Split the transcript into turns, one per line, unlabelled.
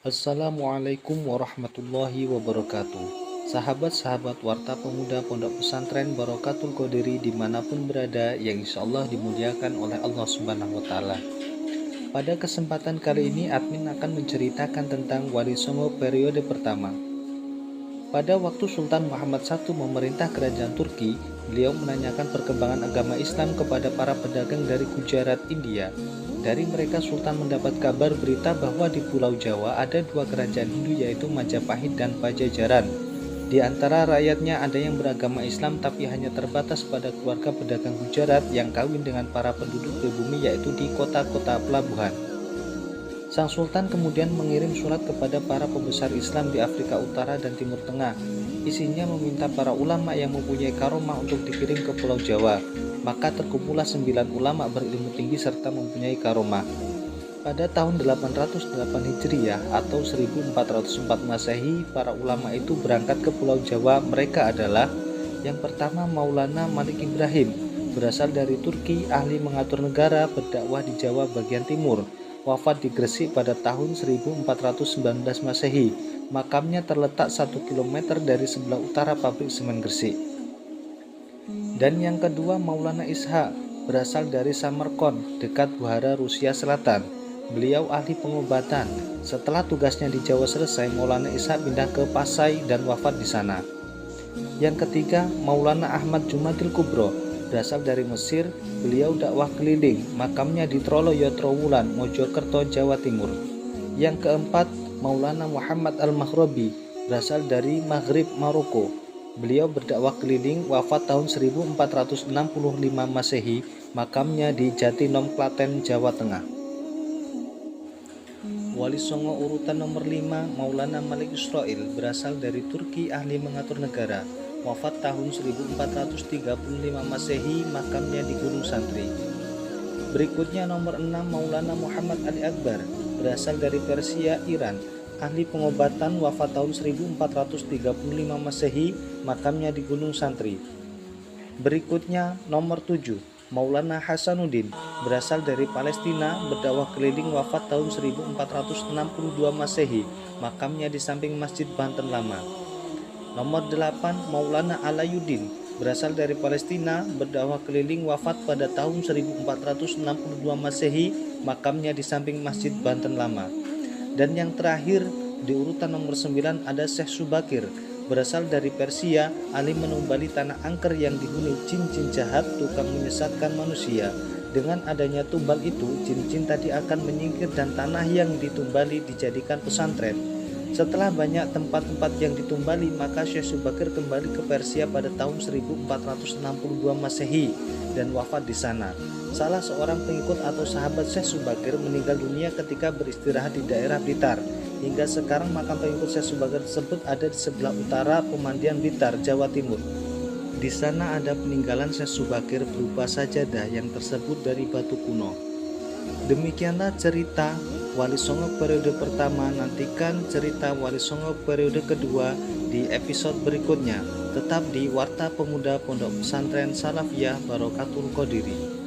Assalamualaikum warahmatullahi wabarakatuh. Sahabat-sahabat Warta Pemuda Pondok Pesantren Barokatul Qadiri dimanapun berada yang insya Allah dimuliakan oleh Allah Subhanahu wa Ta'ala. Pada kesempatan kali ini admin akan menceritakan tentang Wali Songo periode pertama. Pada waktu Sultan Muhammad I memerintah kerajaan Turki, beliau menanyakan perkembangan agama Islam kepada para pedagang dari Gujarat, India. Dari mereka Sultan mendapat kabar berita bahwa di Pulau Jawa ada dua kerajaan Hindu yaitu Majapahit dan Pajajaran. Di antara rakyatnya ada yang beragama Islam tapi hanya terbatas pada keluarga pedagang Gujarat yang kawin dengan para penduduk pribumi yaitu di kota-kota pelabuhan. Sang Sultan kemudian mengirim surat kepada para pembesar Islam di Afrika Utara dan Timur Tengah. Isinya meminta para ulama yang mempunyai karomah untuk dikirim ke Pulau Jawa. Maka terkumpullah 9 ulama berilmu tinggi serta mempunyai karomah. Pada tahun 808 Hijriah atau 1404 Masehi, para ulama itu berangkat ke Pulau Jawa. Mereka adalah yang pertama Maulana Malik Ibrahim, berasal dari Turki, ahli mengatur negara, berdakwah di Jawa bagian timur. Wafat di Gresik pada tahun 1419 Masehi. Makamnya terletak 1 km dari sebelah utara pabrik semen Gresik. Dan yang kedua Maulana Ishaq, berasal dari Samarkand, dekat Bukhara, Rusia Selatan. Beliau ahli pengobatan. Setelah tugasnya di Jawa selesai, Maulana Ishaq pindah ke Pasai dan wafat di sana. Yang ketiga Maulana Ahmad Jumadil Kubro, berasal dari Mesir. Beliau dakwah keliling, makamnya di Troloyo Trowulan, Mojokerto, Jawa Timur. Yang keempat Maulana Muhammad Al-Maghribi, berasal dari Maghrib, Maroko. Beliau berdakwah keliling, wafat tahun 1465 Masehi, makamnya di Jatinom, Klaten, Jawa Tengah. Wali Songo urutan nomor 5 Maulana Malik Israil, berasal dari Turki, ahli mengatur negara. Wafat tahun 1435 Masehi, makamnya di Gunung Santri. Berikutnya nomor 6 Maulana Muhammad Ali Akbar, berasal dari Persia, Iran, ahli pengobatan, wafat tahun 1435 Masehi, makamnya di Gunung Santri. Berikutnya nomor 7 Maulana Hasanuddin, berasal dari Palestina, berdakwah keliling, wafat tahun 1462 Masehi, makamnya di samping Masjid Banten Lama. Nomor 8 Maulana Alayuddin, berasal dari Palestina, berdakwah keliling, wafat pada tahun 1462 Masehi, makamnya di samping Masjid Banten Lama. Dan yang terakhir di urutan nomor 9 ada Syekh Subakir, berasal dari Persia, ahli menumbali tanah angker yang dihuni jin-jin jahat, tukang menyesatkan manusia. Dengan adanya tumbal itu, jin-jin tadi akan menyingkir dan tanah yang ditumbali dijadikan pesantren. Setelah banyak tempat-tempat yang ditumbali, maka Syekh Subakir kembali ke Persia pada tahun 1462 Masehi dan wafat di sana. Salah seorang pengikut atau sahabat Syekh Subakir meninggal dunia ketika beristirahat di daerah Blitar. Hingga sekarang makam pengikut Syekh Subakir tersebut ada di sebelah utara Pemandian Blitar, Jawa Timur. Di sana ada peninggalan Syekh Subakir berupa sajadah yang tersebut dari batu kuno. Demikianlah cerita Wali Songo periode pertama. Nantikan cerita Wali Songo periode kedua di episode berikutnya. Tetap di Warta Pemuda Pondok Pesantren Salafiyah Barokatul Qadiri.